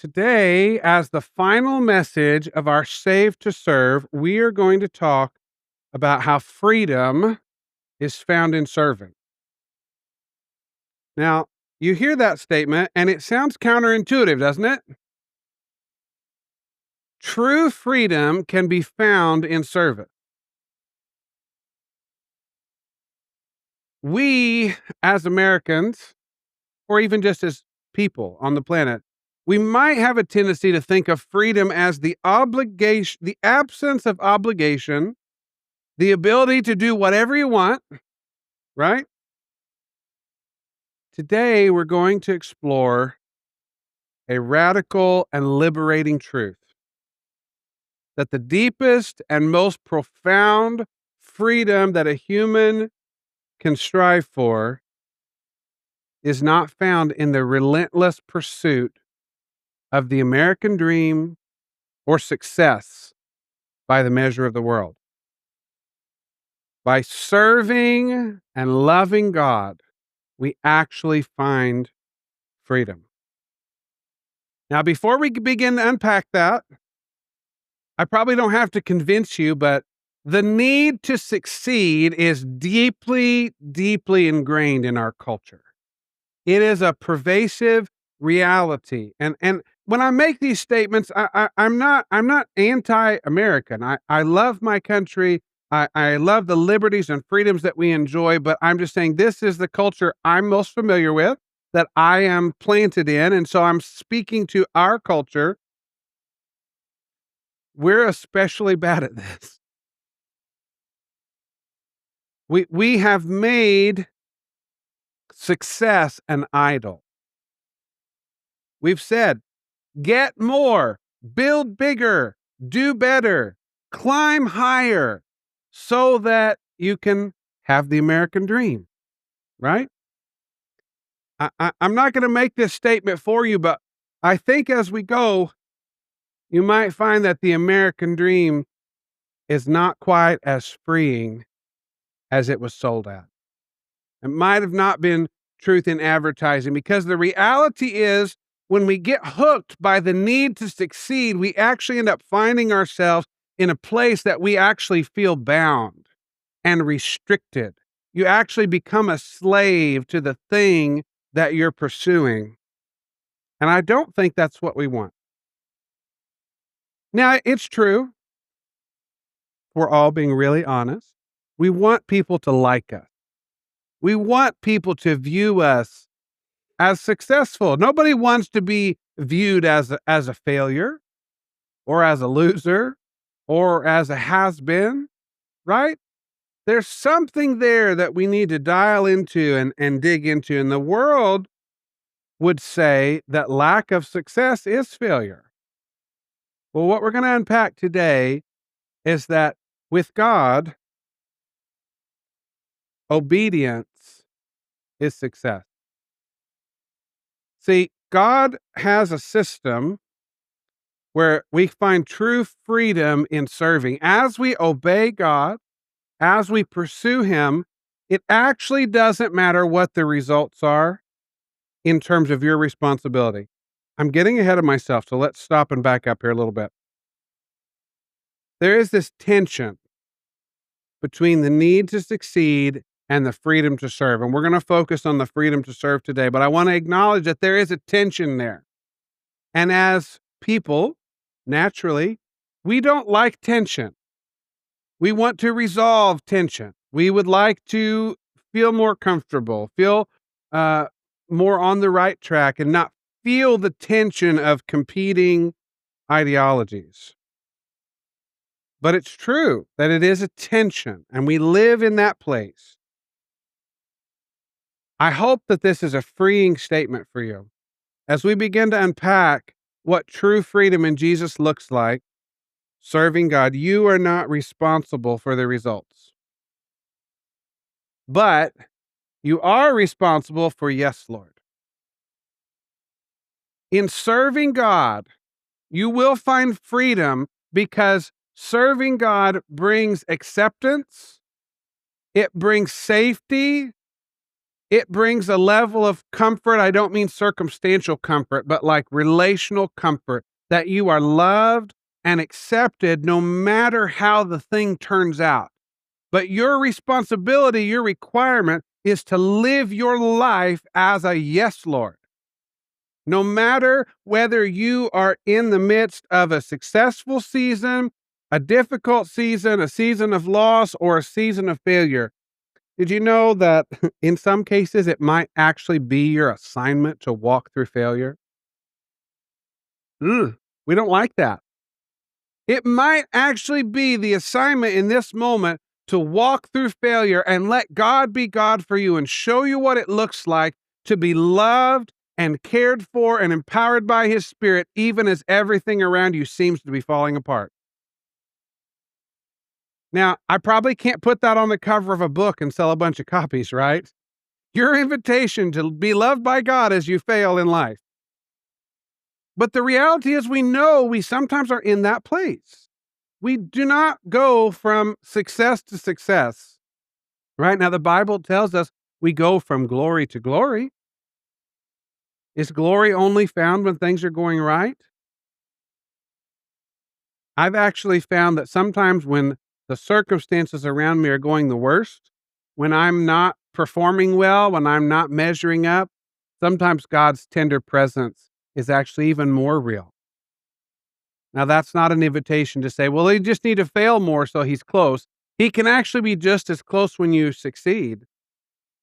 Today, as the final message of our Save to Serve, we are going to talk about how freedom is found in serving. Now, you hear that statement and it sounds counterintuitive, doesn't it? True freedom can be found in service. We, as Americans, or even just as people on the planet, we might have a tendency to think of freedom as the absence of obligation, the ability to do whatever you want, right? Today, we're going to explore a radical and liberating truth that the deepest and most profound freedom that a human can strive for is not found in the relentless pursuit of the American dream or success by the measure of the world. By serving and loving God, we actually find freedom. Now, before we begin to unpack that, I probably don't have to convince you, but the need to succeed is deeply, deeply ingrained in our culture. It is a pervasive reality. And when I make these statements, I'm not anti-American. I love my country. I love the liberties and freedoms that we enjoy, but I'm just saying this is the culture I'm most familiar with, that I am planted in. And so I'm speaking to our culture. We're especially bad at this. We have made success an idol. We've said, get more, build bigger, do better, climb higher so that you can have the American dream, right? I'm not going to make this statement for you, but I think as we go, you might find that the American dream is not quite as freeing as it was sold at. It might have not been truth in advertising, because the reality is when we get hooked by the need to succeed, we actually end up finding ourselves in a place that we actually feel bound and restricted. You actually become a slave to the thing that you're pursuing. And I don't think that's what we want. Now, it's true. We're all being really honest. We want people to like us. We want people to view us as successful. Nobody wants to be viewed as a failure or as a loser or as a has-been, right? There's something there that we need to dial into and dig into. And the world would say that lack of success is failure. Well, what we're going to unpack today is that with God, obedience is success. See, God has a system where we find true freedom in serving. As we obey God, as we pursue Him, it actually doesn't matter what the results are in terms of your responsibility. I'm getting ahead of myself, so let's stop and back up here a little bit. There is this tension between the need to succeed and the freedom to serve. And we're going to focus on the freedom to serve today, but I want to acknowledge that there is a tension there. And as people, naturally, we don't like tension. We want to resolve tension. We would like to feel more comfortable, feel more on the right track, and not feel the tension of competing ideologies. But it's true that it is a tension, and we live in that place. I hope that this is a freeing statement for you. As we begin to unpack what true freedom in Jesus looks like, serving God, you are not responsible for the results. But you are responsible for yes, Lord. In serving God, you will find freedom because serving God brings acceptance, it brings safety, It brings a level of comfort. I don't mean circumstantial comfort, but like relational comfort that you are loved and accepted no matter how the thing turns out. But your responsibility, your requirement is to live your life as a yes, Lord. No matter whether you are in the midst of a successful season, a difficult season, a season of loss, or a season of failure, did you know that in some cases it might actually be your assignment to walk through failure? We don't like that. It might actually be the assignment in this moment to walk through failure and let God be God for you and show you what it looks like to be loved and cared for and empowered by His Spirit, even as everything around you seems to be falling apart. Now, I probably can't put that on the cover of a book and sell a bunch of copies, right? Your invitation to be loved by God as you fail in life. But the reality is, we know we sometimes are in that place. We do not go from success to success. Right now, the Bible tells us we go from glory to glory. Is glory only found when things are going right? I've actually found that sometimes when the circumstances around me are going the worst, when I'm not performing well, when I'm not measuring up, sometimes God's tender presence is actually even more real. Now, that's not an invitation to say, well, you just need to fail more so He's close. He can actually be just as close when you succeed.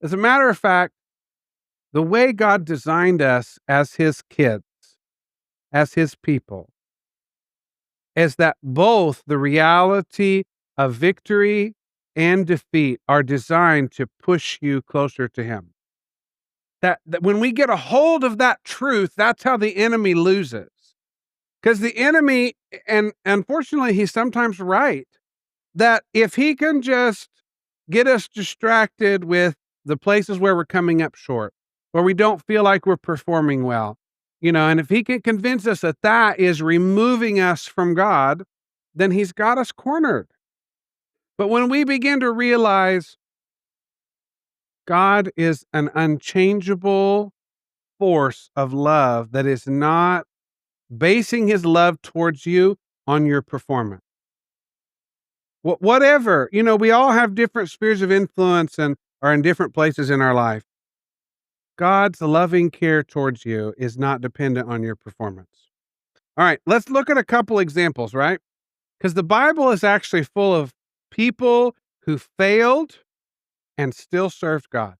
As a matter of fact, the way God designed us as His kids, as His people, is that both the reality of victory and defeat are designed to push you closer to Him. That when we get a hold of that truth, that's how the enemy loses. Because the enemy, and unfortunately, he's sometimes right, that if he can just get us distracted with the places where we're coming up short, where we don't feel like we're performing well, and if he can convince us that that is removing us from God, then he's got us cornered. But when we begin to realize God is an unchangeable force of love that is not basing his love towards you on your performance. Whatever, we all have different spheres of influence and are in different places in our life. God's loving care towards you is not dependent on your performance. All right, let's look at a couple examples, right? Because the Bible is actually full of people who failed and still served God.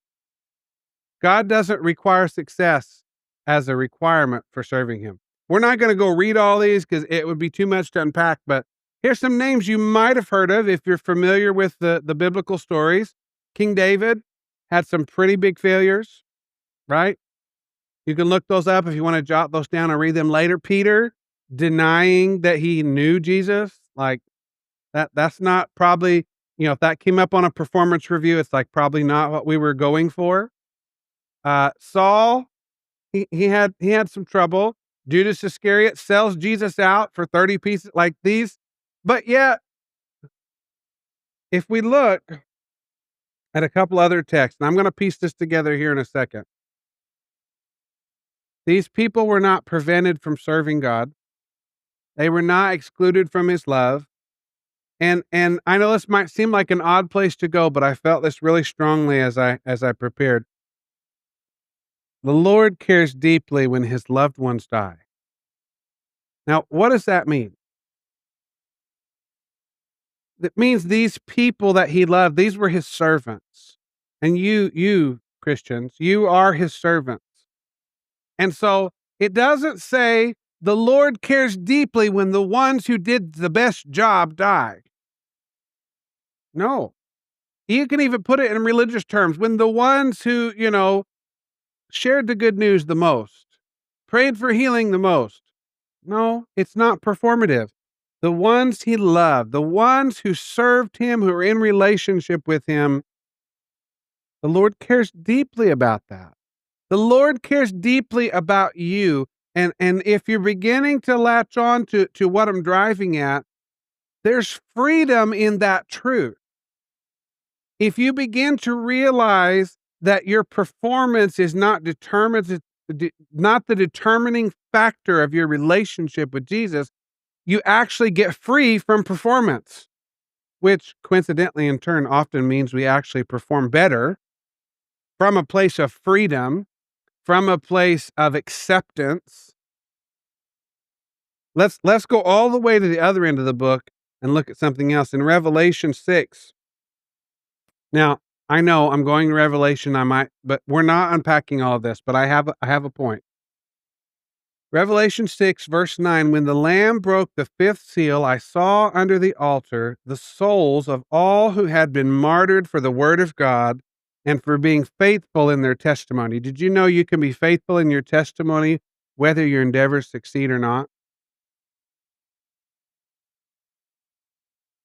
God doesn't require success as a requirement for serving Him. We're not going to go read all these because it would be too much to unpack, but here's some names you might have heard of if you're familiar with the biblical stories. King David had some pretty big failures, right? You can look those up if you want to jot those down and read them later. Peter denying that he knew Jesus, like that's not probably, if that came up on a performance review, it's like probably not what we were going for. Saul, he had some trouble. Judas Iscariot sells Jesus out for 30 pieces like these. But yet, if we look at a couple other texts, and I'm going to piece this together here in a second. These people were not prevented from serving God. They were not excluded from his love. And I know this might seem like an odd place to go, but I felt this really strongly as I prepared. The Lord cares deeply when his loved ones die. Now, what does that mean? That means these people that he loved, these were his servants. And you Christians, you are his servants. And so it doesn't say the Lord cares deeply when the ones who did the best job die. No. You can even put it in religious terms. When the ones who, shared the good news the most, prayed for healing the most. No, it's not performative. The ones he loved, the ones who served him, who are in relationship with him, the Lord cares deeply about that. The Lord cares deeply about you. And if you're beginning to latch on to what I'm driving at, there's freedom in that truth. If you begin to realize that your performance is not the determining factor of your relationship with Jesus, you actually get free from performance, which coincidentally in turn often means we actually perform better from a place of freedom, from a place of acceptance. Let's go all the way to the other end of the book and look at something else in Revelation 6. Now, I know I'm going to Revelation, but we're not unpacking all of this, but I have a point. Revelation 6 verse 9, when the Lamb broke the fifth seal, I saw under the altar the souls of all who had been martyred for the word of God and for being faithful in their testimony. Did you know you can be faithful in your testimony whether your endeavors succeed or not?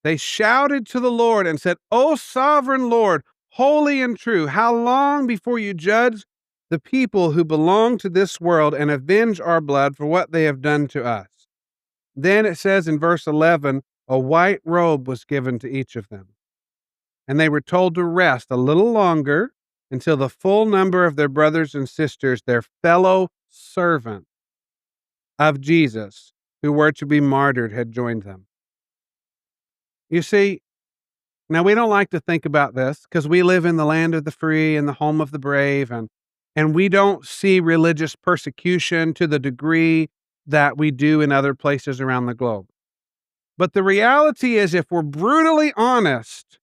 They shouted to the Lord and said, O sovereign Lord, holy and true, how long before you judge the people who belong to this world and avenge our blood for what they have done to us? Then it says in verse 11, a white robe was given to each of them, and they were told to rest a little longer until the full number of their brothers and sisters, their fellow servants of Jesus, who were to be martyred, had joined them. You see, now we don't like to think about this because we live in the land of the free and the home of the brave, and we don't see religious persecution to the degree that we do in other places around the globe. But the reality is, if we're brutally honest,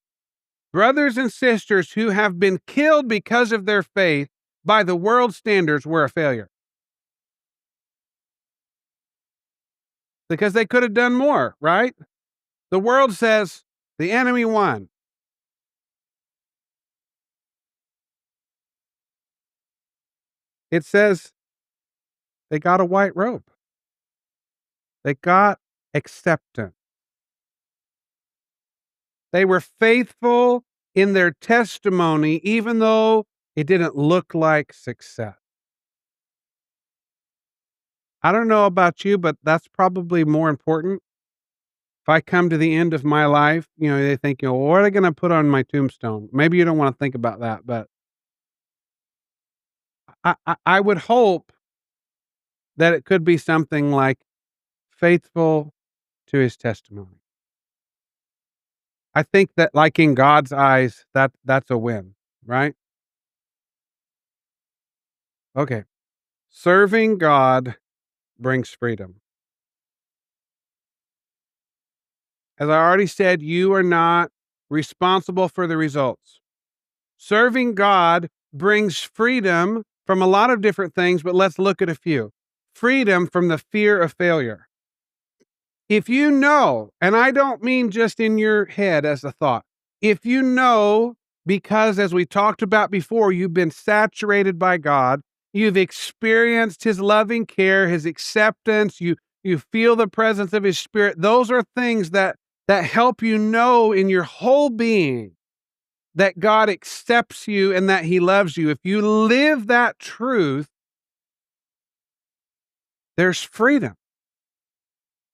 brothers and sisters who have been killed because of their faith by the world standards were a failure. Because they could have done more, right? The world says the enemy won. It says they got a white robe. They got acceptance. They were faithful in their testimony, even though it didn't look like success. I don't know about you, but that's probably more important. If I come to the end of my life, they think, what are they going to put on my tombstone? Maybe you don't want to think about that, but I would hope that it could be something like faithful to his testimony. I think that, like in God's eyes, that's a win, right? Okay. Serving God brings freedom. As I already said, you are not responsible for the results. Serving God brings freedom from a lot of different things, but let's look at a few. Freedom from the fear of failure. If you know, and I don't mean just in your head as a thought, if you know, because as we talked about before, you've been saturated by God, you've experienced his loving care, his acceptance, you feel the presence of his spirit. Those are things that help you know in your whole being that God accepts you and that he loves you. If you live that truth, there's freedom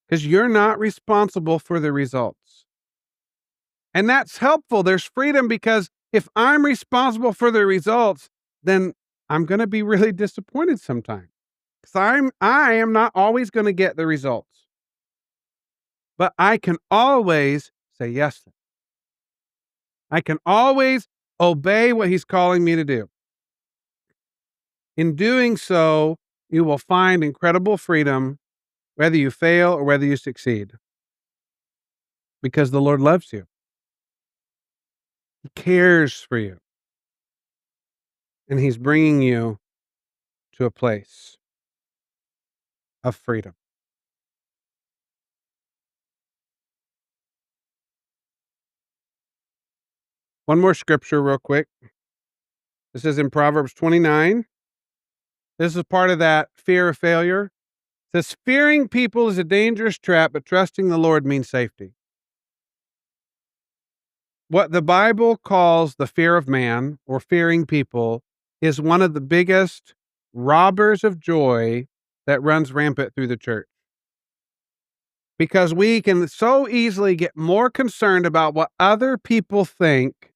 because you're not responsible for the results. And that's helpful. There's freedom because if I'm responsible for the results, then I'm going to be really disappointed sometimes because I am not always going to get the results. But I can always say yes. I can always obey what he's calling me to do. In doing so, you will find incredible freedom, whether you fail or whether you succeed, because the Lord loves you. He cares for you. And he's bringing you to a place of freedom. One more scripture real quick. This is in Proverbs 29. This is part of that fear of failure. It says, fearing people is a dangerous trap, but trusting the Lord means safety. What the Bible calls the fear of man or fearing people is one of the biggest robbers of joy that runs rampant through the church. Because we can so easily get more concerned about what other people think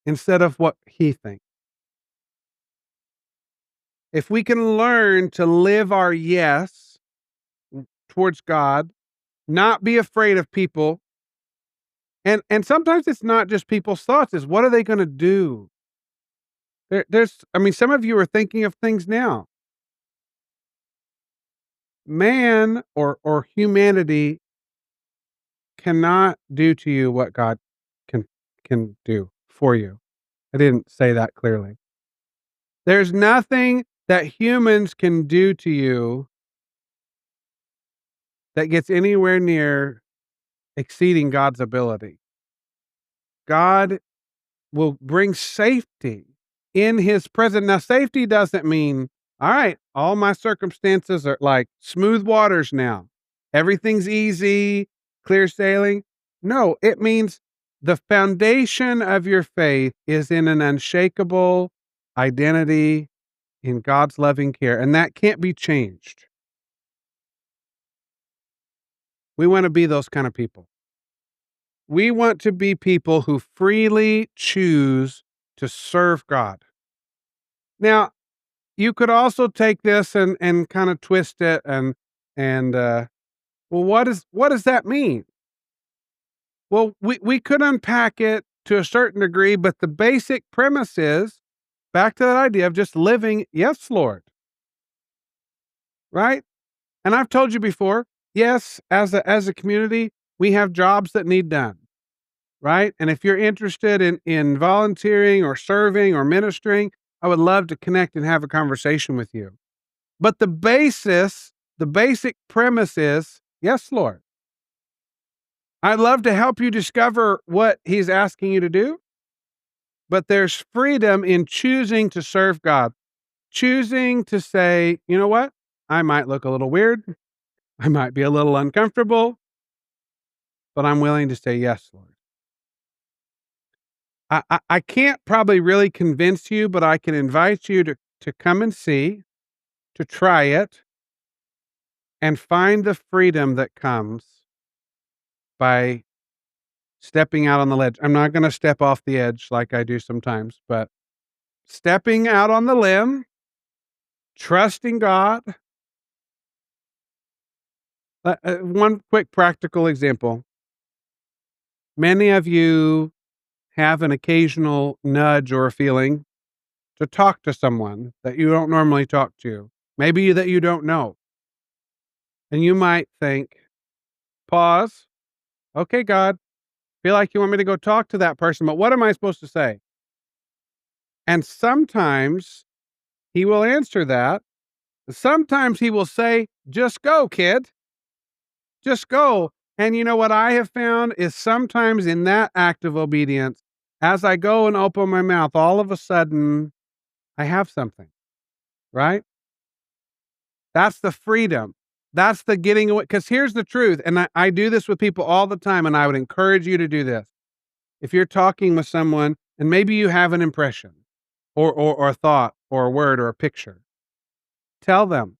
instead of what he thinks. If we can learn to live our yes towards God, not be afraid of people, and sometimes it's not just people's thoughts, it's what are they gonna do? I mean, some of you are thinking of things now. Man or humanity cannot do to you what God can can do for you. I didn't say that clearly. There's nothing that humans can do to you that gets anywhere near exceeding God's ability. God will bring safety in his presence. Now, safety doesn't mean, all right, all my circumstances are like smooth waters now. Everything's easy, clear sailing. No, it means the foundation of your faith is in an unshakable identity in God's loving care, and that can't be changed. We want to be those kind of people. We want to be people who freely choose to serve God. Now, you could also take this and kind of twist it and well, what does that mean? Well, we could unpack it to a certain degree, but the basic premise is back to that idea of just living, yes, Lord, right? And I've told you before, yes, as a community, we have jobs that need done, right? And if you're interested in volunteering or serving or ministering, I would love to connect and have a conversation with you. But the basic premise is, yes, Lord. I'd love to help you discover what he's asking you to do, but there's freedom in choosing to serve God, choosing to say, you know what? I might look a little weird. I might be a little uncomfortable, but I'm willing to say, yes, Lord. I can't probably really convince you, but I can invite you to come and see, to try it, and find the freedom that comes by stepping out on the ledge. I'm not gonna step off the edge like I do sometimes, but stepping out on the limb, trusting God. One quick practical example. Many of you have an occasional nudge or a feeling to talk to someone that you don't normally talk to, maybe that you don't know. And you might think, pause. Okay, God, feel like you want me to go talk to that person, but what am I supposed to say? And sometimes he will answer that. Sometimes he will say, just go, kid. Just go. And you know what I have found is sometimes in that act of obedience, as I go and open my mouth, all of a sudden I have something, right? That's the freedom. That's the getting away. Because here's the truth. And I do this with people all the time. And I would encourage you to do this. If you're talking with someone and maybe you have an impression or a thought or a word or a picture, tell them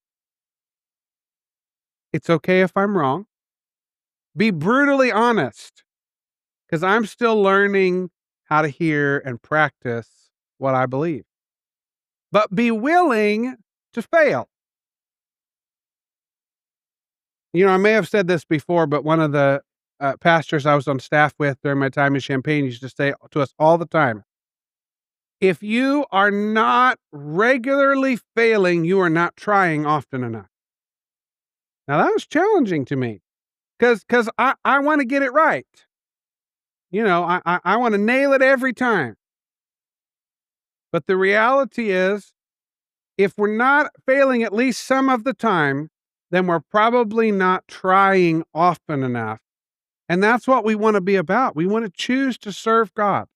it's okay if I'm wrong. Be brutally honest. Because I'm still learning how to hear and practice what I believe. But be willing to fail. You know, I may have said this before, but one of the pastors I was on staff with during my time in Champaign used to say to us all the time, if you are not regularly failing, you are not trying often enough. Now that was challenging to me because I want to get it right. You know, I want to nail it every time. But the reality is, if we're not failing at least some of the time, then we're probably not trying often enough. And that's what we want to be about. We want to choose to serve God.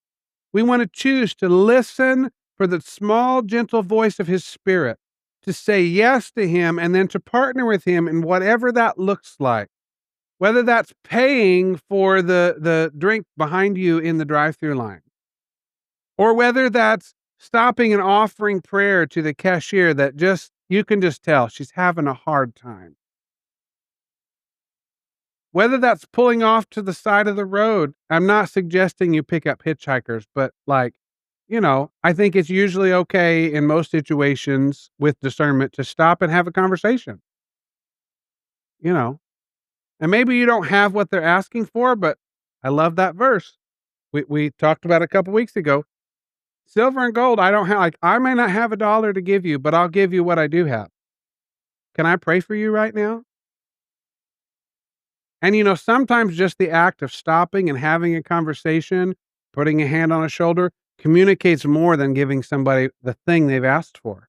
We want to choose to listen for the small, gentle voice of his spirit, to say yes to him and then to partner with him in whatever that looks like. Whether that's paying for the drink behind you in the drive-through line, or whether that's stopping and offering prayer to the cashier that just you can just tell she's having a hard time. Whether that's pulling off to the side of the road. I'm not suggesting you pick up hitchhikers, but like I think it's usually okay in most situations with discernment to stop and have a conversation, you know? And maybe you don't have what they're asking for, but I love that verse. We talked about it a couple weeks ago. Silver and gold, I don't have, like, I may not have a dollar to give you, but I'll give you what I do have. Can I pray for you right now? And sometimes just the act of stopping and having a conversation, putting a hand on a shoulder, communicates more than giving somebody the thing they've asked for.